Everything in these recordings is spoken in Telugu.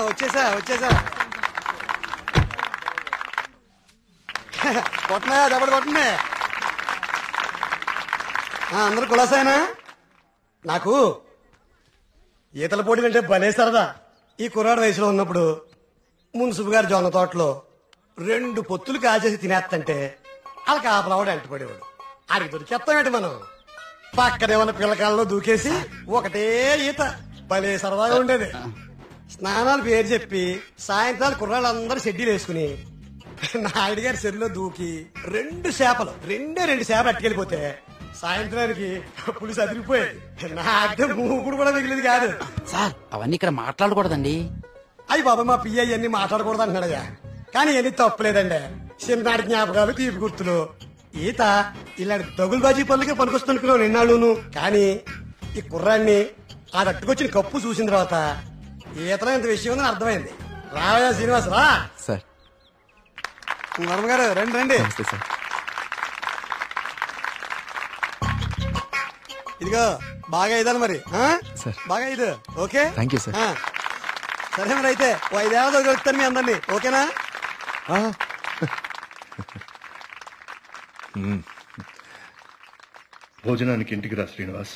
వచ్చేసా కొట్టనా దెబ్బడు కొట్టనే. అందరు కులాసాయనా? నాకు ఈతల పోటీలు అంటే భలే సరదా. ఈ కుర్రాడు వయసులో ఉన్నప్పుడు మున్సిపు గారి జొన్న తోటలో 2 పొత్తులు కాల్చేసి తినేస్తంటే వాళ్ళకి ఆపలవాడు ఎంటపడేవాడు. ఆడికి దొరికేస్తామేంటి మనం? పక్కనే ఉన్న పిల్లకాలలో దూకేసి ఒకటే ఈత. భలే సరదాగా ఉండేది. స్నానాలు పేరు చెప్పి సాయంత్రాలు కుర్రాళ్ళందరూ షెడ్యూల్ వేసుకుని నాయుడు గారి చెరువులో దూకి 2 చేపలు అట్టుకెళ్ళిపోతే సాయంత్రానికి పులిసి అదిరిపోయేది. నాకే మూకుడు కూడా మిగిలింది కాదు. సార్ అవన్నీ ఇక్కడ మాట్లాడకూడదండి. అయ్యి బాబా మా పియ్య అన్ని మాట్లాడకూడదు అంటున్నాడయ్యా. కానీ ఇవన్నీ తప్పులేదండి. చిన్ననాటి జ్ఞాపకాలు, తీపి గుర్తులు. ఈత ఇలాంటి దగులుబాజీ పనులకే పనికొస్తున్నాను నిన్నాళ్ళును. కానీ ఈ కుర్రాన్ని ఆ తట్టుకొచ్చిన కప్పు చూసిన తర్వాత ఈతలో ఇంత విషయం ఉందని అర్థమైంది. రావయ్యా శ్రీనివాస్ రా. సార్ వర్మ గారు రండి రండి. ఇదిగో బాగా ఇదాలి మరి. బాగా ఇది ఓకే. Thank you sir. సరే మరి అయితే 5 ఏళ్ళ దొరుకుతాను మీ అందరినీ. ఓకేనా? భోజనానికి ఇంటికి రా శ్రీనివాస్.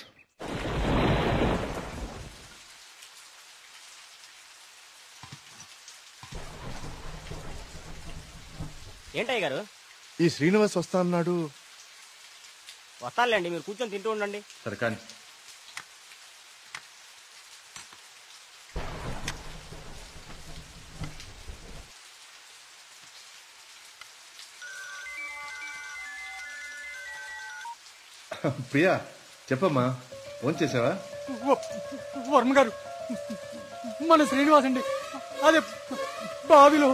ఏంటయ్య గారు? ఈ శ్రీనివాస్ వస్తా అన్నాడు. వస్తానులేండి, మీరు కూర్చొని తింటూ ఉండండి. సరే కానీ ప్రియా చెప్పమ్మా, ఫోన్ చేసావా? వర్మ గారు, మన శ్రీనివాస్ అండి అదే బావిలో.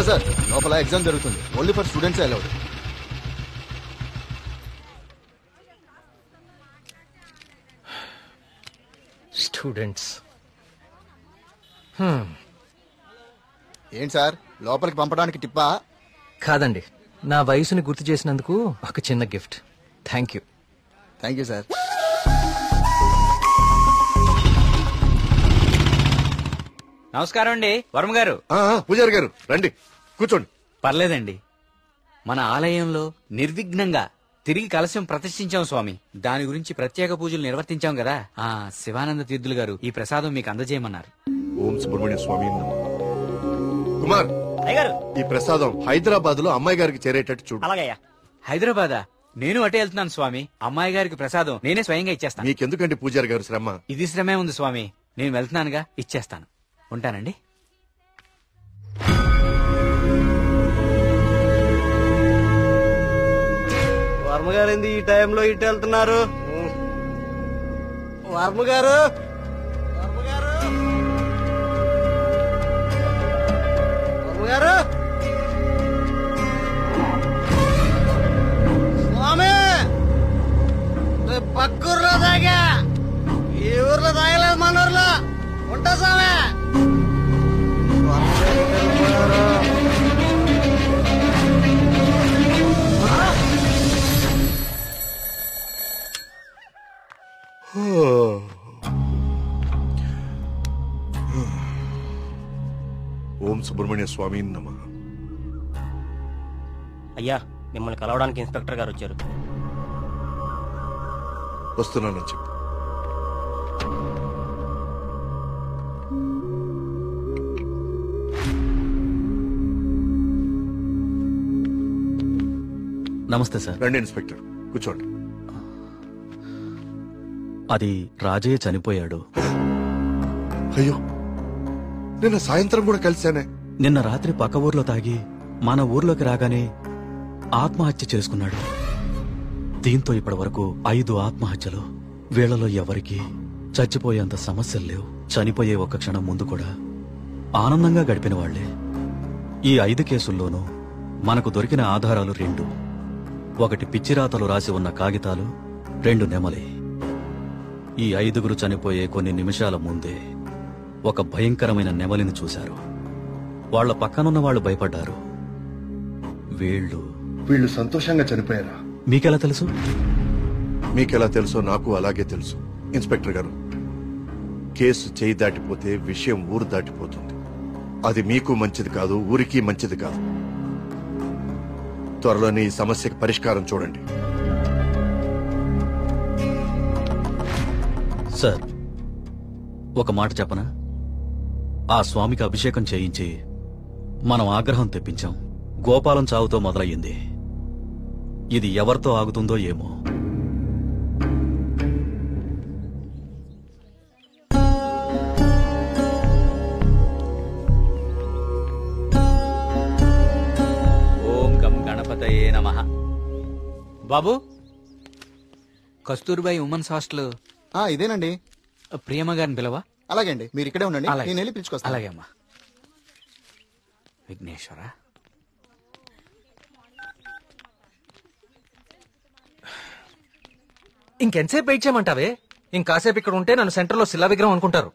సార్ లోపల ఎగ్జామ్ జరుగుతుంది. Only for students allowed. Students ఏంటి సార్ లోపలికి పంపడానికి టిప్పా? కాదండి, నా వయసుని గుర్తు చేసినందుకు ఒక చిన్న gift. Thank you. Thank you sir. నమస్కారం అండి వర్మ గారు. పూజారి గారు రండి కూర్చోండి. పర్లేదండి, మన ఆలయంలో నిర్విఘ్నంగా తిరిగి కలశం ప్రతిష్ఠించాం స్వామి. దాని గురించి ప్రత్యేక పూజలు నిర్వర్తించాం కదా. శివానంద తీర్థులు గారు ఈ ప్రసాదం మీకు అందజేయమన్నారు. ఓం సుబ్రహ్మణ్య స్వామి. కుమార్, ఈ ప్రసాదం హైదరాబాద్ లో అమ్మాయి గారికి చేరేటట్టు చూడు. అలాగయ్యా. హైదరాబాదా? నేను అటే వెళ్తున్నాను స్వామి. అమ్మాయి గారికి ప్రసాదం నేనే స్వయంగా ఇచ్చేస్తాను. మీకెందుకండి పూజారి గారు శ్రమ? ఇది శ్రమే ఉంది స్వామి. నేను వెళ్తున్నానుగా, ఇచ్చేస్తాను. ఉంటానండి. వర్మ గారు ఏంది ఈ టైంలో ఇటు వెళ్తున్నారు? వర్మ గారు, వర్మ గారు, వర్మ గారు, స్వామి పక్కూర్లో తాగా, ఈ ఊర్లో తాగలేదు, మన ఊర్లో ఉంటా స్వామి. ఓం సుబ్రహ్మణ్య స్వామి నమః. అయ్యా, మిమ్మల్ని కలవడానికి ఇన్స్పెక్టర్ గారు వచ్చారు. వస్తున్నానని చెప్పు. నమస్తే సార్. రండి ఇన్స్పెక్టర్, కూర్చోండి. అది రాజయ్య చనిపోయాడు. అయ్యో, నిన్న సాయంత్రం కూడా కలిశానే. నిన్న రాత్రి పక్క ఊర్లో తాగి మన ఊర్లోకి రాగానే ఆత్మహత్య చేసుకున్నాడు. దీంతో ఇప్పటి వరకు 5 ఆత్మహత్యలు. వీళ్లలో ఎవరికీ చచ్చిపోయేంత సమస్యలు లేవు. చనిపోయే ఒక్క క్షణం ముందు కూడా ఆనందంగా గడిపిన వాళ్లే. ఈ 5 కేసుల్లోనూ మనకు దొరికిన ఆధారాలు 2. ఒకటి పిచ్చిరాతలు రాసి ఉన్న కాగితాలు, 2 నెమలి. ఈ 5గురు చనిపోయే కొన్ని నిమిషాల ముందే ఒక భయంకరమైన నెమలిని చూశారు. వాళ్ల పక్కనున్న వాళ్ళు భయపడ్డారు. వీళ్ళు సంతోషంగా చనిపోయారా? మీకెలా తెలుసు? మీకెలా తెలుసో నాకు అలాగే తెలుసు. ఇన్స్పెక్టర్ గారు, కేసు చేయి దాటిపోతే విషయం ఊరు దాటిపోతుంది. అది మీకు మంచిది కాదు, ఊరికి మంచిది కాదు. త్వరలోనే ఈ సమస్యకి పరిష్కారం చూడండి. సార్, ఒక మాట చెప్పనా? ఆ స్వామికి అభిషేకం చేయించి మనం ఆగ్రహం తెప్పించాం. గోపాలం చావుతో మొదలయ్యింది. ఇది ఎవరితో ఆగుతుందో ఏమో. ఓం గం గణపతయే నమః. బాబు, కస్తూర్బాయి ఉమెన్స్ హాస్టల్ ఇదేనండి. ప్రియమ్మ గారిని పిలవా? అలాగే అండి, మీరు ఇక్కడే ఉండండి. అలాగే. నేను వెళ్ళి పిలుచుకొస్తాను. అలాగే అమ్మా. విఘ్నేశ్వర, ఇంకెంతసేపు వెయిట్ చేయమంటావే? ఇంకాసేపు ఇక్కడ ఉంటే నన్ను సెంటర్ లో శిలా విగ్రహం అనుకుంటారు.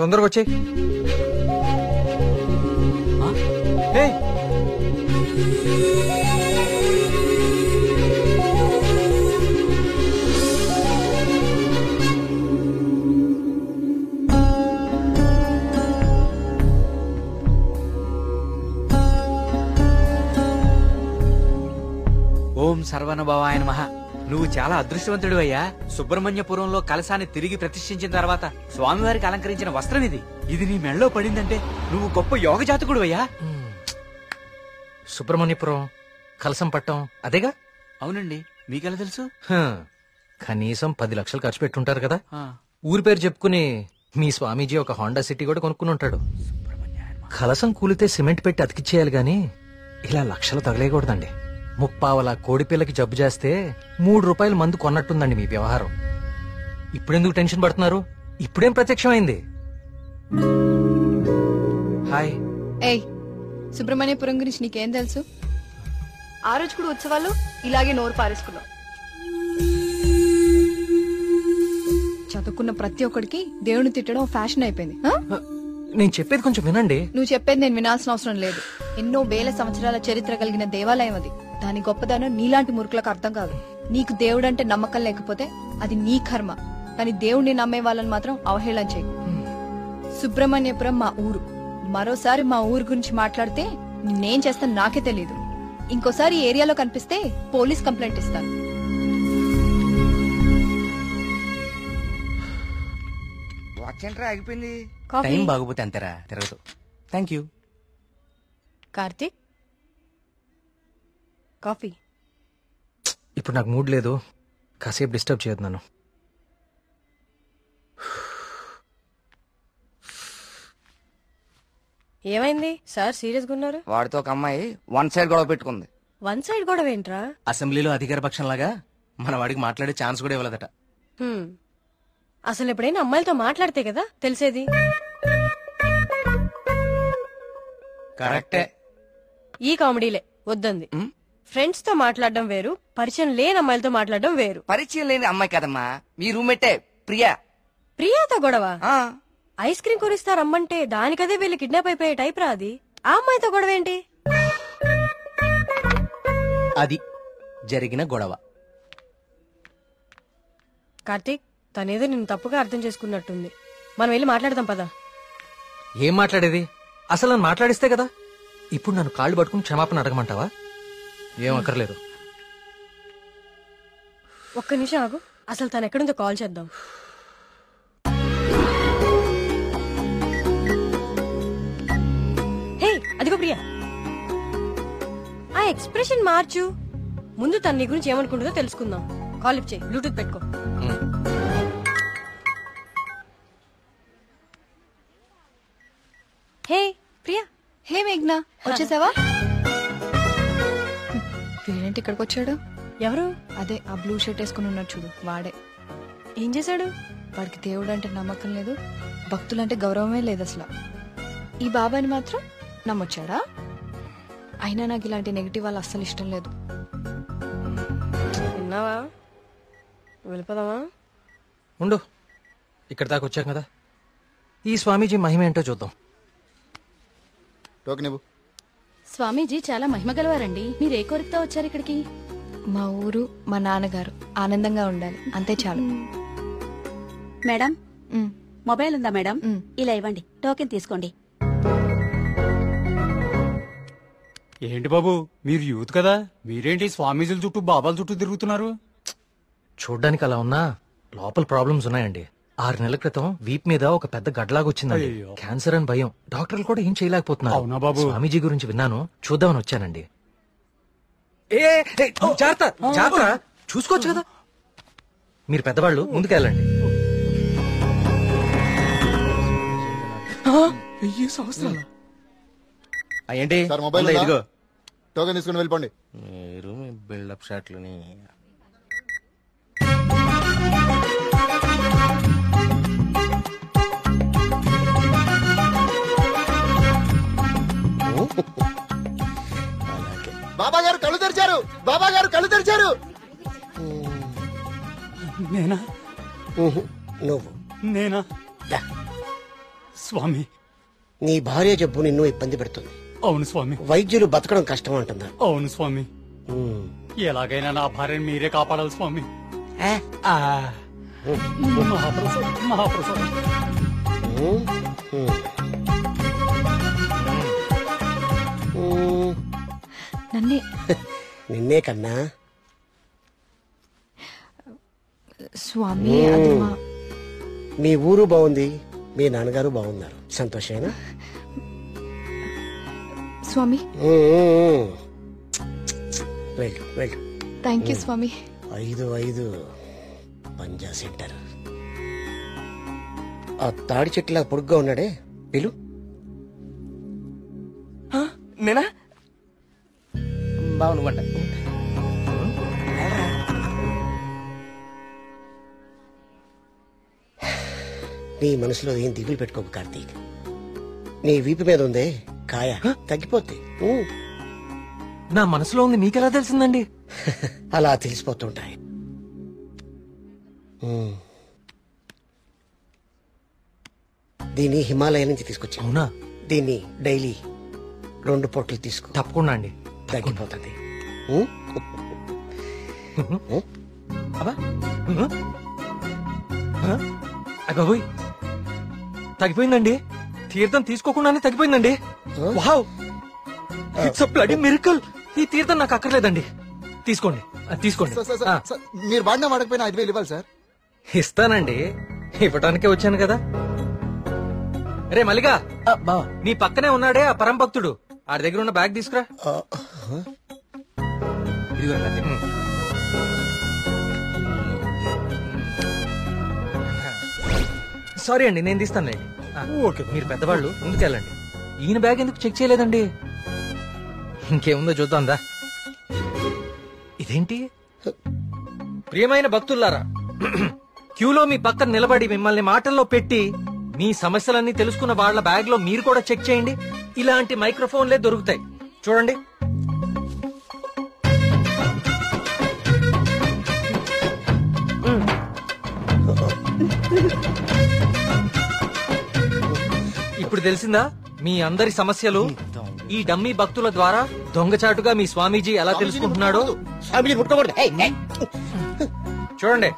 తొందరగా వచ్చే. ఓం సర్వనుభవాయ నమః. నువ్వు చాలా అదృష్టవంతుడు అయ్యా. సుబ్రహ్మణ్యపురంలో కలశాన్ని తిరిగి ప్రతిష్ఠించిన తర్వాత స్వామివారికి అలంకరించిన వస్త్రం ఇది. ఇది నీ మెళ్ళలో పడిందంటే నువ్వు గొప్ప యోగ జాతకుడు అయ్యా. సుబ్రహ్మణ్యపురం కలసం పట్టం అదేగా? అవునండి. మీకెలా తెలుసు? కనీసం 10 లక్షలు ఖర్చు పెట్టుంటారు కదా. ఆ, ఊరి పేరు చెప్పుకుని మీ స్వామీజీ ఒక హోండా సిటీ కూడా కొనుక్కుని ఉంటాడు. కలసం కూలితే సిమెంట్ పెట్టి అతికిచ్చేయాలి గాని ఇలా లక్షలు తగలేయకూడదండి. 30 కోడిపిల్లకి జబ్బు చేస్తే 3 రూపాయల మందు కొన్నట్టుందండి మీ వ్యవహారం. ఇప్పుడెందుకు టెన్షన్ పడుతున్నారు? ఇప్పుడేం ప్రత్యక్షమైంది? హాయ్. ఏయ్, సుబ్రహ్మణ్యపురం గురించి నీకేం తెలుసు? ఆ రోజు కూడా ఉత్సవాలు ఇలాగే నోరు పారేసుకున్నావు. చదువుకున్న ప్రతి ఒక్కడికి దేవుని తిట్టడం ఫ్యాషన్ అయిపోయింది. నేను చెప్పేది కొంచెం వినండి. నువ్వు చెప్పేది నేను వినాల్సిన అవసరం లేదు. ఎన్నో వేల సంవత్సరాల చరిత్ర కలిగిన దేవాలయం అది. దాని గొప్పదనం నీలాంటి మురుకులకు అర్థం కాదు. నీకు దేవుడంటే నమ్మకం లేకపోతే అది నీ కర్మ. కానీ దేవుడిని నమ్మే వాళ్ళని మాత్రం అవహేళన చేయకు. సుబ్రహ్మణ్యపురం మా ఊరు. మరోసారి మా ఊరు గురించి మాట్లాడితే నేనేం చేస్తాను నాకే తెలీదు. ఇంకోసారి ఈ ఏరియాలో కనిపిస్తే పోలీస్ కంప్లైంట్ ఇస్తాను. ఆగిపోయింది. కాఫీ? టైం బాగోపోతే అంతేరా తిరగదు. Thank you. కార్తీక్, కాఫీ. ఇప్పుడు నాకు మూడ్ లేదు. కాసేపు డిస్టర్బ్ చేయదు నన్ను. ఏమైంది సార్? సీరియస్ గా ఉన్నారు? వాడితో ఒక అమ్మాయి 1 సైడ్ గొడవ పెట్టుకుంది. 1 సైడ్ గొడవ ఏంట్రా? అసెంబ్లీలో అధికార పక్షం లాగా మన వాడికి మాట్లాడే ఛాన్స్ కూడా ఇవ్వలేదట. అసలు ఎప్పుడైనా అమ్మాయిలతో మాట్లాడితే కదా తెలిసేది. కరెక్టే. ఈ కామెడీలే వద్దంది. ఫ్రెండ్స్ తో మాట్లాడడం వేరు, పరిచయం లేని అమ్మాయిలతో మాట్లాడడం వేరు. పరిచయం లేని అమ్మాయి కదమ్మా, మీ రూమ్మేటే ప్రియా. ప్రియాతో గొడవ? ఐస్ క్రీమ్ కొనిస్తా రమ్మంటే దానికదే వీళ్ళు కిడ్నాప్ అయిపోయే టైప్ రా అది. ఆ అమ్మాయితో గొడవ ఏంటి? అది జరిగిన గొడవ. కార్తీక్, తనేదో నిన్ను తప్పుగా అర్థం చేసుకున్నట్టుంది. మనం వెళ్ళి మాట్లాడదాం పదా. ఏం మాట్లాడేది? అసలు నన్ను మాట్లాడిస్తే కదా. ఇప్పుడు నన్ను కాళ్ళు పట్టుకుని క్షమాపణ అడగమంటావా? ఏం అక్కర్లేదు. ఒక్క నిమిషం ఆగు. అసలు తను ఎక్కడుందో కాల్ చేద్దాం. హే, అదిగో ప్రియా. ఆ ఎక్స్ప్రెషన్ మార్చు. ముందు తన నీ గురించి ఏమనుకుంటుందో తెలుసుకుందాం. కాల్ లిఫ్ట్ చేయి, బ్లూటూత్ పెట్టుకో. హే ప్రియా. హే మేఘ్నా, వచ్చేసావా? వీడేంటి ఇక్కడికి వచ్చాడు? ఎవరు? అదే ఆ బ్లూ షర్ట్ వేసుకుని ఉన్నాడు చూడు, వాడే. ఏం చేశాడు? వాడికి దేవుడు అంటే నమ్మకం లేదు, భక్తులంటే గౌరవమే లేదు అసలు. ఈ బాబాని మాత్రం నమ్మొచ్చాడా? అయినా నాకు ఇలాంటి నెగిటివ్ వాళ్ళు అస్సలు ఇష్టం లేదు. విన్నావా? వెళ్ళిపోదామా? ఉండు, ఇక్కడ దాకా వచ్చాం కదా, ఈ స్వామీజీ మహిమ ఏంటో చూద్దాం. టోకెన్ ఇవ్వు. స్వామీజీ చాలా మహిమ గలవారండి. మీరు ఏ కోరికతో వచ్చారు ఇక్కడికి? మా ఊరు, మా నాన్నగారు ఆనందంగా ఉండాలి, అంతే చాలు. మేడం, ఉమ్, మొబైల్ ఉందా మేడం? ఉమ్. ఇలా ఇవ్వండి, టోకెన్ తీసుకోండి. ఏంటి బాబు, మీరు యూత్ కదా, మీరేంటి స్వామీజీల చుట్టూ బాబాల చుట్టూ తిరుగుతున్నారు? చూడ్డానికి అలా ఉన్నా లోపల ప్రాబ్లమ్స్ ఉన్నాయండి. 6 నెలల క్రితం వీప్ మీద ఒక పెద్ద గడ్లాగా వచ్చిందండి. అయ్యో. క్యాన్సర్ అని భయం, డాక్టర్లు కూడా ఏం చేయలేకపోతున్నారు. అవునా బాబు? స్వామీజీ గురించి విన్నాను, చూద్దామని వచ్చానండి. జాగ్రత్త జాగ్రత్త, చూసుకోవచ్చు కదా. మీరు పెద్దవాళ్ళు, ముందుకెళ్ళండి. ఏంటి సార్ మొబైల్ ఉందా? ఉందా? ఇదిగో. టోకెన్ తీసుకుని వెళ్ళిపోండి. మీరు మీ బిల్డప్ షాట్లని. బాబా గారు కళ్ళు తెరిచారు, బాబా గారు కళ్ళు తెరిచారు. నేనా? నువ్వు నేనా? దా. స్వామి. నీ భార్య జబ్బు నిన్ను ఇబ్బంది పెడుతుంది. అవును స్వామి. వైద్యులు బతకడం కష్టం అంటున్నారు. అవును స్వామి. ఎలాగైనా నా భార్యను మీరే కాపాడాలి స్వామి. ఆ. మహాప్రసాదం, మహాప్రసాదం. నన్నే నిన్నే కన్నా. స్వామి, అది మా మీ ఊరు బాగుంది, మీ నాన్నగారు బాగున్నారు, సంతోషేనా? స్వామి. వెళ్ళు వెళ్ళు. థ్యాంక్ యూ స్వామి. 5 పంజా సెంటర్. ఆ తాడి చెట్టులా పొడుగ్గా ఉన్నాడే, పిలు. నేనా? బాగున్నమాట. నీ మనసులో ఏం దిగులు పెట్టుకోకు కార్తీక్. నీ వీపు మీద ఉందే కాయ, తగ్గిపోద్ది. నా మనసులో ఉంది మీకెలా తెలిసిందండి? అలా తెలిసిపోతుంటాయి. దీన్ని హిమాలయ నుంచి తీసుకొచ్చా. అవునా? దీన్ని డైలీ 2 పొట్లు తీసుకో, తప్పకుండా అండి. తగ్గిపోతుంది. అగోయ్, తగ్గిపోయిందండి. తీర్థం తీసుకోకుండానే తగ్గిపోయిందండి. Wow, it's a bloody miracle. ఈ తీర్థం నాకు అక్కర్లేదండి, తీసుకోండి తీసుకోండి. సార్, సార్, సార్, సార్, మీరు వాడినా వాడకపోయినా 5,000 ఇవ్వాలి సార్. ఇస్తానండి, ఇవ్వటానికే వచ్చాను కదా. రే మల్లిగా, నీ పక్కనే ఉన్నాడే ఆ పరం భక్తుడు, ఆడి దగ్గర ఉన్న బ్యాగ్ తీసుకురా. ఇదిగో రండి. సారీ అండి, నేను తీస్తానులేండి. ఓకే. మీరు పెద్దవాళ్ళు, ముందుకెళ్ళండి. ఈయన బ్యాగ్ ఎందుకు చెక్ చేయలేదండి? ఇంకేముందో చూద్దాందా. ఇదేంటి? ప్రియమైన భక్తులారా, క్యూలో మీ పక్కన నిలబడి మిమ్మల్ని మాటల్లో పెట్టి మీ సమస్యలన్నీ తెలుసుకున్న వాళ్ళ బ్యాగ్ లో మీరు కూడా చెక్ చేయండి. ఇలాంటి మైక్రోఫోన్లే దొరుకుతాయి, చూడండి. ఇప్పుడు తెలిసిందా మీ అందరి సమస్యలు? ఈ డమ్మీ భక్తుల ద్వారా దొంగచాటుగా మీ స్వామీజీ ఎలా తెలుసుకుంటున్నాడో చూడండి.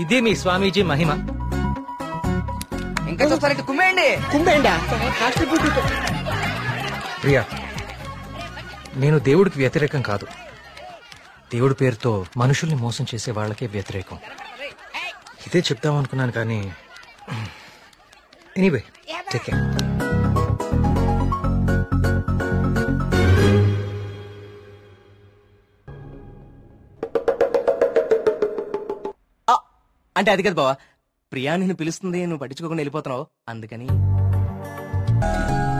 ఇది మీ స్వామీజీ మహిమ. ఇంకా చూస్తారంటే కుమ్మేయండి. ప్రియా, నేను దేవుడికి వ్యతిరేకం కాదు. దేవుడి పేరుతో మనుషుల్ని మోసం చేసే వాళ్ళకే వ్యతిరేకం. ఇదే చెప్తామనుకున్నాను కానీ ఎనీవే, టేక్ కేర్. అంటే అది కదా బావా, ప్రియా నిన్ను పిలుస్తుంది, నువ్వు పట్టించుకోకుండా వెళ్ళిపోతున్నావు, అందుకని.